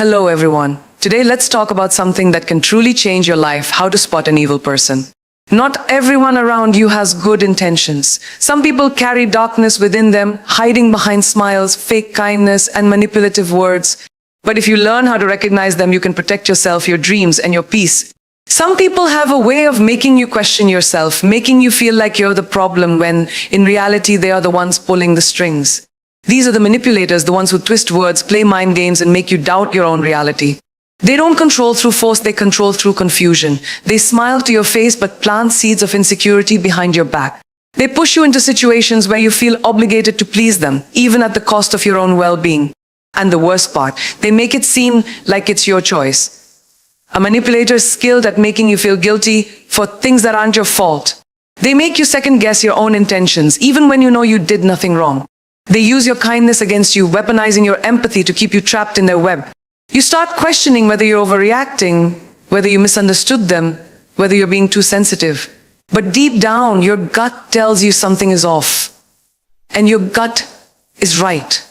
Hello everyone. Today let's talk about something that can truly change your life, how to spot an evil person. Not everyone around you has good intentions. Some people carry darkness within them, hiding behind smiles, fake kindness, and manipulative words. But if you learn how to recognize them, you can protect yourself, your dreams, and your peace. Some people have a way of making you question yourself, making you feel like you're the problem when, in reality, they are the ones pulling the strings. These are the manipulators, the ones who twist words, play mind games, and make you doubt your own reality. They don't control through force, they control through confusion. They smile to your face but plant seeds of insecurity behind your back. They push you into situations where you feel obligated to please them, even at the cost of your own well-being. And the worst part, they make it seem like it's your choice. A manipulator is skilled at making you feel guilty for things that aren't your fault. They make you second-guess your own intentions, even when you know you did nothing wrong. They use your kindness against you, weaponizing your empathy to keep you trapped in their web. You start questioning whether you're overreacting, whether you misunderstood them, whether you're being too sensitive. But deep down, your gut tells you something is off. And your gut is right.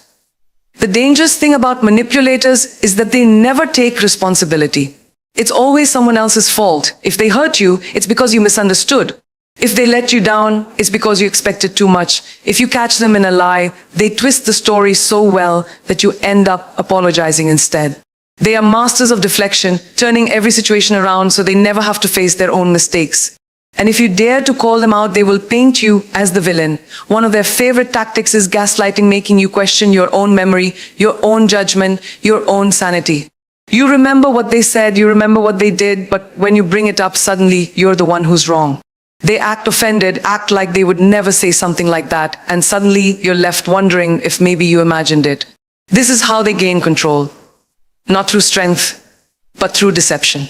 The dangerous thing about manipulators is that they never take responsibility. It's always someone else's fault. If they hurt you, it's because you misunderstood. If they let you down, it's because you expected too much. If you catch them in a lie, they twist the story so well that you end up apologizing instead. They are masters of deflection, turning every situation around so they never have to face their own mistakes. And if you dare to call them out, they will paint you as the villain. One of their favorite tactics is gaslighting, making you question your own memory, your own judgment, your own sanity. You remember what they said, you remember what they did, but when you bring it up, suddenly you're the one who's wrong. They act offended, act like they would never say something like that, and suddenly you're left wondering if maybe you imagined it. This is how they gain control. Not through strength, but through deception.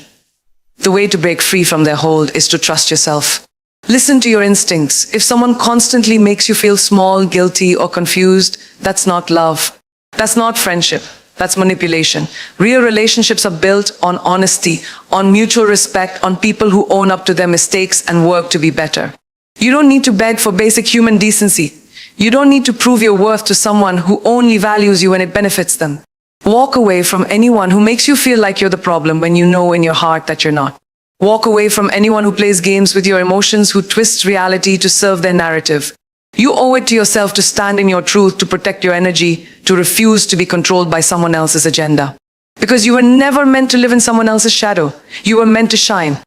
The way to break free from their hold is to trust yourself. Listen to your instincts. If someone constantly makes you feel small, guilty, or confused, that's not love. That's not friendship. That's manipulation. Real relationships are built on honesty, on mutual respect, on people who own up to their mistakes and work to be better. You don't need to beg for basic human decency. You don't need to prove your worth to someone who only values you when it benefits them. Walk away from anyone who makes you feel like you're the problem when you know in your heart that you're not. Walk away from anyone who plays games with your emotions, who twists reality to serve their narrative. You owe it to yourself to stand in your truth, to protect your energy, to refuse to be controlled by someone else's agenda. Because you were never meant to live in someone else's shadow. You were meant to shine.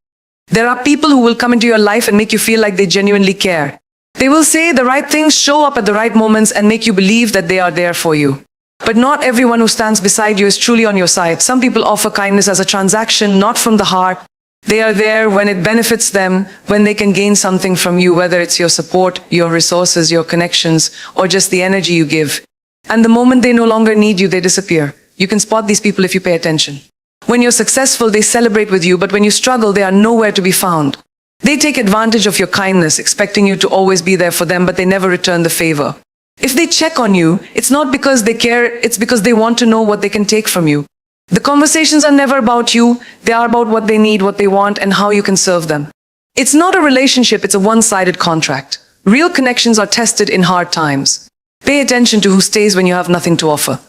There are people who will come into your life and make you feel like they genuinely care. They will say the right things, show up at the right moments, and make you believe that they are there for you. But not everyone who stands beside you is truly on your side. Some people offer kindness as a transaction, not from the heart. They are there when it benefits them, when they can gain something from you, whether it's your support, your resources, your connections, or just the energy you give. And the moment they no longer need you, they disappear. You can spot these people if you pay attention. When you're successful, they celebrate with you, but when you struggle, they are nowhere to be found. They take advantage of your kindness, expecting you to always be there for them, but they never return the favor. If they check on you, it's not because they care, it's because they want to know what they can take from you. The conversations are never about you, they are about what they need, what they want, and how you can serve them. It's not a relationship, it's a one-sided contract. Real connections are tested in hard times. Pay attention to who stays when you have nothing to offer.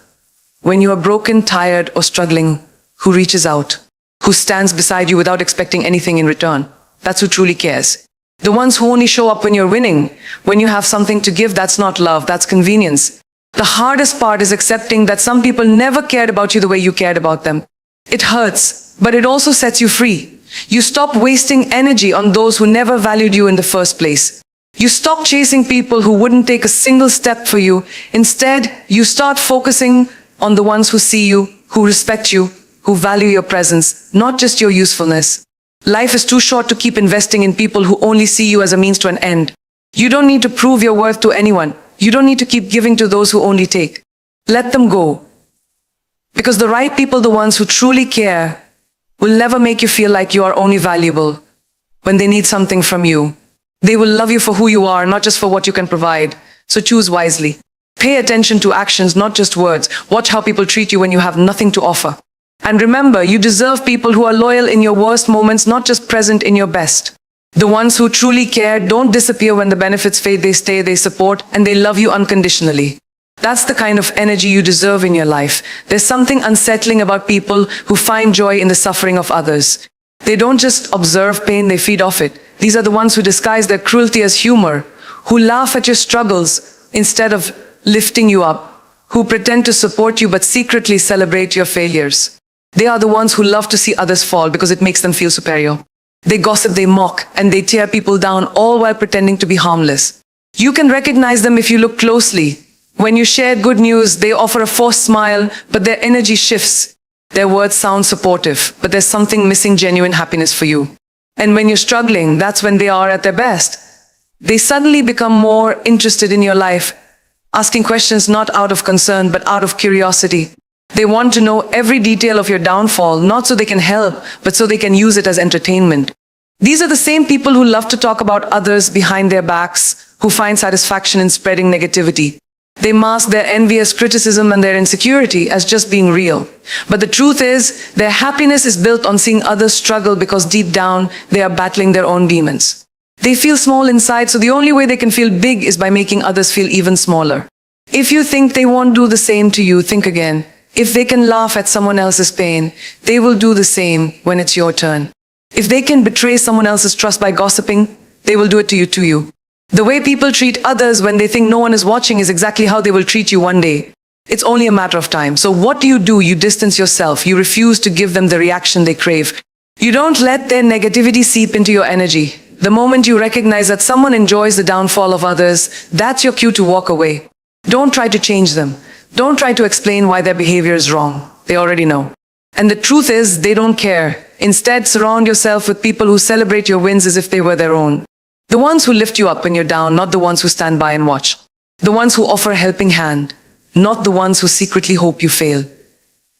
When you are broken, tired, or struggling, who reaches out? Who stands beside you without expecting anything in return? That's who truly cares. The ones who only show up when you're winning, when you have something to give, that's not love, that's convenience. The hardest part is accepting that some people never cared about you the way you cared about them. It hurts, but it also sets you free. You stop wasting energy on those who never valued you in the first place. You stop chasing people who wouldn't take a single step for you. Instead, you start focusing on the ones who see you, who respect you, who value your presence, not just your usefulness. Life is too short to keep investing in people who only see you as a means to an end. You don't need to prove your worth to anyone. You don't need to keep giving to those who only take. Let them go. Because the right people, the ones who truly care, will never make you feel like you are only valuable when they need something from you. They will love you for who you are, not just for what you can provide. So choose wisely. Pay attention to actions, not just words. Watch how people treat you when you have nothing to offer. And remember, you deserve people who are loyal in your worst moments, not just present in your best. The ones who truly care don't disappear when the benefits fade. They stay, they support, and they love you unconditionally. That's the kind of energy you deserve in your life. There's something unsettling about people who find joy in the suffering of others. They don't just observe pain, they feed off it. These are the ones who disguise their cruelty as humor, who laugh at your struggles instead of lifting you up, who pretend to support you but secretly celebrate your failures. They are the ones who love to see others fall because it makes them feel superior. They gossip, they mock, and they tear people down, all while pretending to be harmless. You can recognize them if you look closely. When you share good news, they offer a forced smile, but their energy shifts. Their words sound supportive, but there's something missing, genuine happiness for you. And when you're struggling, that's when they are at their best. They suddenly become more interested in your life, asking questions not out of concern, but out of curiosity. They want to know every detail of your downfall, not so they can help, but so they can use it as entertainment. These are the same people who love to talk about others behind their backs, who find satisfaction in spreading negativity. They mask their envious criticism and their insecurity as just being real. But the truth is, their happiness is built on seeing others struggle because deep down, they are battling their own demons. They feel small inside, so the only way they can feel big is by making others feel even smaller. If you think they won't do the same to you, think again. If they can laugh at someone else's pain, they will do the same when it's your turn. If they can betray someone else's trust by gossiping, they will do it to you. The way people treat others when they think no one is watching is exactly how they will treat you one day. It's only a matter of time. So what do? You distance yourself. You refuse to give them the reaction they crave. You don't let their negativity seep into your energy. The moment you recognize that someone enjoys the downfall of others, that's your cue to walk away. Don't try to change them. Don't try to explain why their behavior is wrong. They already know. And the truth is, they don't care. Instead, surround yourself with people who celebrate your wins as if they were their own. The ones who lift you up when you're down, not the ones who stand by and watch. The ones who offer a helping hand, not the ones who secretly hope you fail.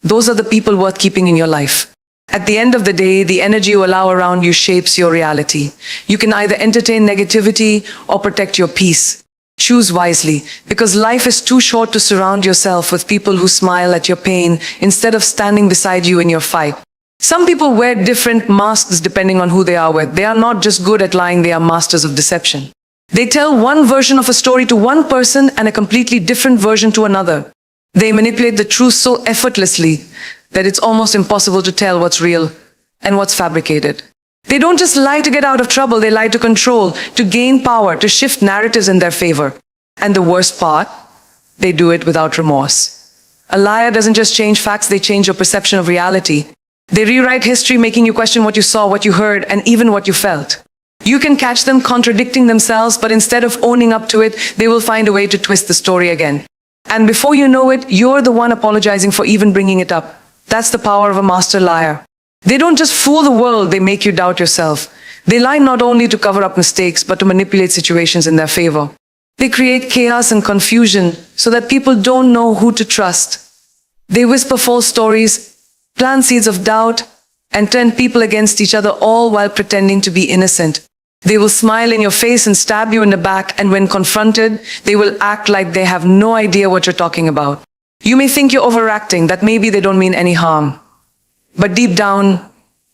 Those are the people worth keeping in your life. At the end of the day, the energy you allow around you shapes your reality. You can either entertain negativity or protect your peace. Choose wisely, because life is too short to surround yourself with people who smile at your pain instead of standing beside you in your fight. Some people wear different masks depending on who they are with. They are not just good at lying, they are masters of deception. They tell one version of a story to one person and a completely different version to another. They manipulate the truth so effortlessly that it's almost impossible to tell what's real and what's fabricated. They don't just lie to get out of trouble, they lie to control, to gain power, to shift narratives in their favor. And the worst part, they do it without remorse. A liar doesn't just change facts, they change your perception of reality. They rewrite history, making you question what you saw, what you heard, and even what you felt. You can catch them contradicting themselves, but instead of owning up to it, they will find a way to twist the story again. And before you know it, you're the one apologizing for even bringing it up. That's the power of a master liar. They don't just fool the world, they make you doubt yourself. They lie not only to cover up mistakes, but to manipulate situations in their favor. They create chaos and confusion so that people don't know who to trust. They whisper false stories, plant seeds of doubt, and turn people against each other, all while pretending to be innocent. They will smile in your face and stab you in the back, and when confronted, they will act like they have no idea what you're talking about. You may think you're overacting, that maybe they don't mean any harm. But deep down,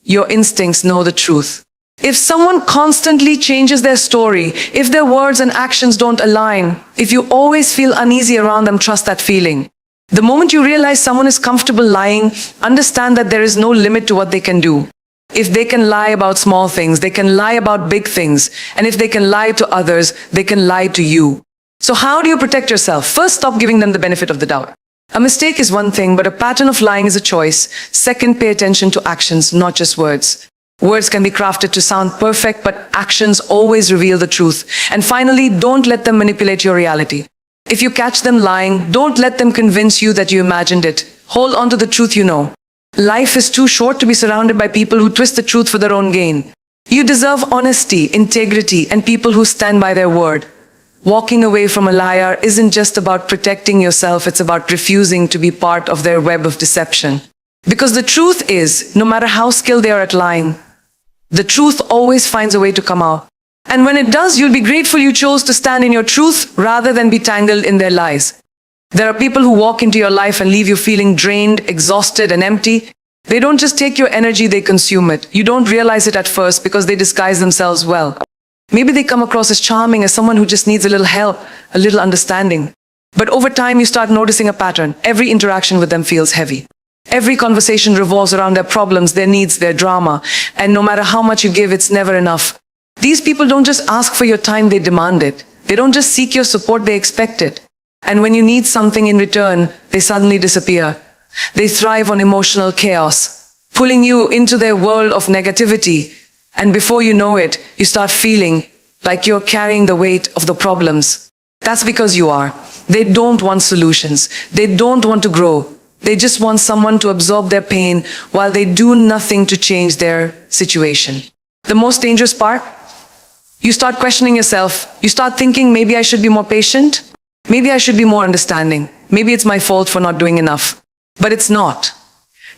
your instincts know the truth. If someone constantly changes their story, if their words and actions don't align, if you always feel uneasy around them, trust that feeling. The moment you realize someone is comfortable lying, understand that there is no limit to what they can do. If they can lie about small things, they can lie about big things. And if they can lie to others, they can lie to you. So how do you protect yourself? First, stop giving them the benefit of the doubt. A mistake is one thing, but a pattern of lying is a choice. Second, pay attention to actions, not just words. Words can be crafted to sound perfect, but actions always reveal the truth. And finally, don't let them manipulate your reality. If you catch them lying, don't let them convince you that you imagined it. Hold on to the truth you know. Life is too short to be surrounded by people who twist the truth for their own gain. You deserve honesty, integrity, and people who stand by their word. Walking away from a liar isn't just about protecting yourself, it's about refusing to be part of their web of deception. Because the truth is, no matter how skilled they are at lying, the truth always finds a way to come out. And when it does, you'll be grateful you chose to stand in your truth rather than be tangled in their lies. There are people who walk into your life and leave you feeling drained, exhausted, and empty. They don't just take your energy, they consume it. You don't realize it at first because they disguise themselves well. Maybe they come across as charming, as someone who just needs a little help, a little understanding. But over time, you start noticing a pattern. Every interaction with them feels heavy. Every conversation revolves around their problems, their needs, their drama. And no matter how much you give, it's never enough. These people don't just ask for your time, they demand it. They don't just seek your support, they expect it. And when you need something in return, they suddenly disappear. They thrive on emotional chaos, pulling you into their world of negativity. And before you know it, you start feeling like you're carrying the weight of the problems. That's because you are. They don't want solutions. They don't want to grow. They just want someone to absorb their pain while they do nothing to change their situation. The most dangerous part? You start questioning yourself. You start thinking, maybe I should be more patient. Maybe I should be more understanding. Maybe it's my fault for not doing enough. But it's not.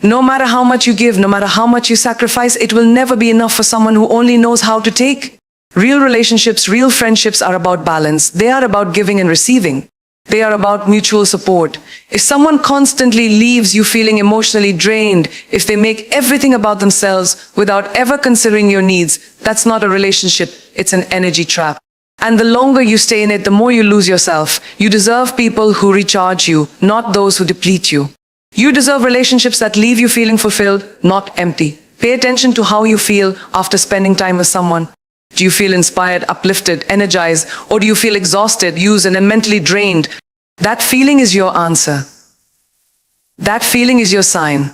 No matter how much you give, no matter how much you sacrifice, it will never be enough for someone who only knows how to take. Real relationships, real friendships are about balance. They are about giving and receiving. They are about mutual support. If someone constantly leaves you feeling emotionally drained, if they make everything about themselves without ever considering your needs, that's not a relationship, it's an energy trap. And the longer you stay in it, the more you lose yourself. You deserve people who recharge you, not those who deplete you. You deserve relationships that leave you feeling fulfilled, not empty. Pay attention to how you feel after spending time with someone. Do you feel inspired, uplifted, energized, or do you feel exhausted, used, and mentally drained? That feeling is your answer. That feeling is your sign.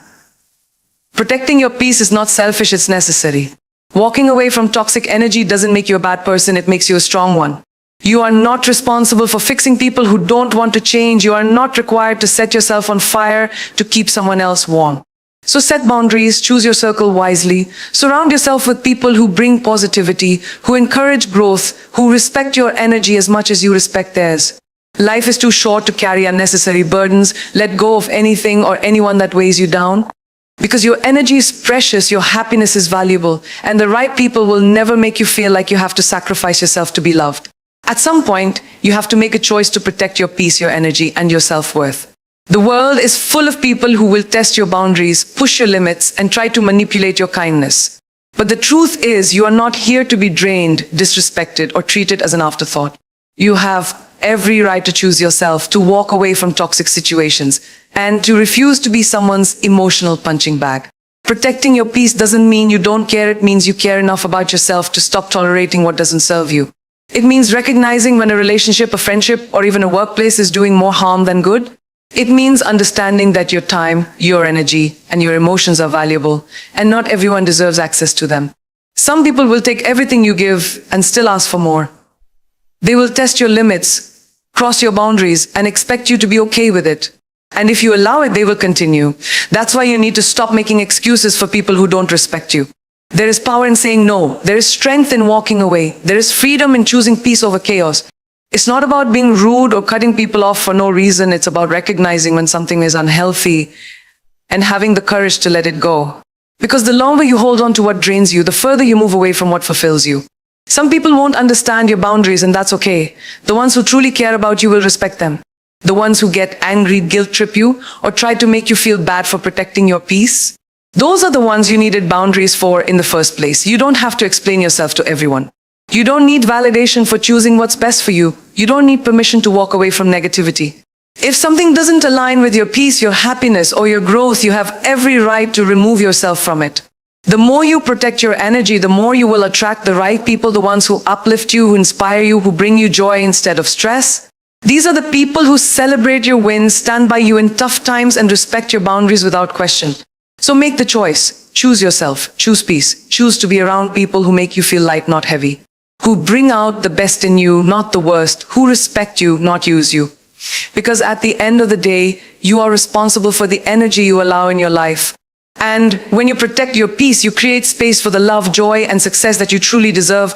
Protecting your peace is not selfish, it's necessary. Walking away from toxic energy doesn't make you a bad person, it makes you a strong one. You are not responsible for fixing people who don't want to change. You are not required to set yourself on fire to keep someone else warm. So set boundaries, choose your circle wisely, surround yourself with people who bring positivity, who encourage growth, who respect your energy as much as you respect theirs. Life is too short to carry unnecessary burdens. Let go of anything or anyone that weighs you down. Because your energy is precious, your happiness is valuable, and the right people will never make you feel like you have to sacrifice yourself to be loved. At some point, you have to make a choice to protect your peace, your energy, and your self-worth. The world is full of people who will test your boundaries, push your limits, and try to manipulate your kindness. But the truth is, you are not here to be drained, disrespected, or treated as an afterthought. You have every right to choose yourself, to walk away from toxic situations, and to refuse to be someone's emotional punching bag. Protecting your peace doesn't mean you don't care, it means you care enough about yourself to stop tolerating what doesn't serve you. It means recognizing when a relationship, a friendship, or even a workplace is doing more harm than good. It means understanding that your time, your energy, and your emotions are valuable, and not everyone deserves access to them. Some people will take everything you give and still ask for more. They will test your limits, cross your boundaries, and expect you to be okay with it. And if you allow it, they will continue. That's why you need to stop making excuses for people who don't respect you. There is power in saying no. There is strength in walking away. There is freedom in choosing peace over chaos. It's not about being rude or cutting people off for no reason. It's about recognizing when something is unhealthy and having the courage to let it go. Because the longer you hold on to what drains you, the further you move away from what fulfills you. Some people won't understand your boundaries, and that's okay. The ones who truly care about you will respect them. The ones who get angry, guilt trip you, or try to make you feel bad for protecting your peace, those are the ones you needed boundaries for in the first place. You don't have to explain yourself to everyone. You don't need validation for choosing what's best for you. You don't need permission to walk away from negativity. If something doesn't align with your peace, your happiness, or your growth, you have every right to remove yourself from it. The more you protect your energy, the more you will attract the right people, the ones who uplift you, who inspire you, who bring you joy instead of stress. These are the people who celebrate your wins, stand by you in tough times, and respect your boundaries without question. So make the choice. Choose yourself. Choose peace. Choose to be around people who make you feel light, not heavy. Who bring out the best in you, not the worst. Who respect you, not use you. Because at the end of the day, you are responsible for the energy you allow in your life. And when you protect your peace, you create space for the love, joy, and success that you truly deserve.